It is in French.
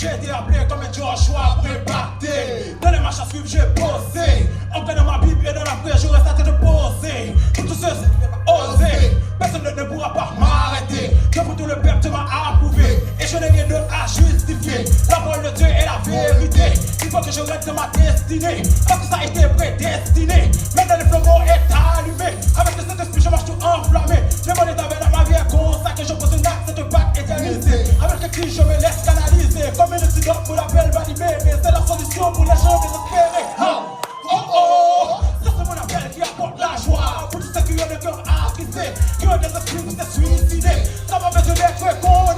J'ai été appelé comme un Joshua préparé. Dans les marches à suivre, j'ai bossé. En prenant ma Bible et dans la prière, j'aurais tenté de poser. Pour tous ceux qui n'ont pas osé, personne ne pourra pas m'arrêter. Que pour tout le peuple, tu m'as approuvé. Et je n'ai rien d'autre à justifier. La parole de Dieu est la vérité. Il faut que je reste dans ma destinée. Parce que ça a été prédestiné. Maintenant le flambeau est allumé. Avec le Saint-Esprit, je marche tout enflammé. Le monde est avec dans ma vie est consacré. Je pose un acte, cette bague éternisée. Avec le cri, je me laisse canaliser. Comme une antidote pour l'appel validé. Mais c'est la solution pour les gens désespérés. Oh oh, ça c'est mon appel qui apporte la joie. Pour tous ceux qui ont le cœur attristé, qui ont des esprits pour se suicider. Ça va besoin d'être con.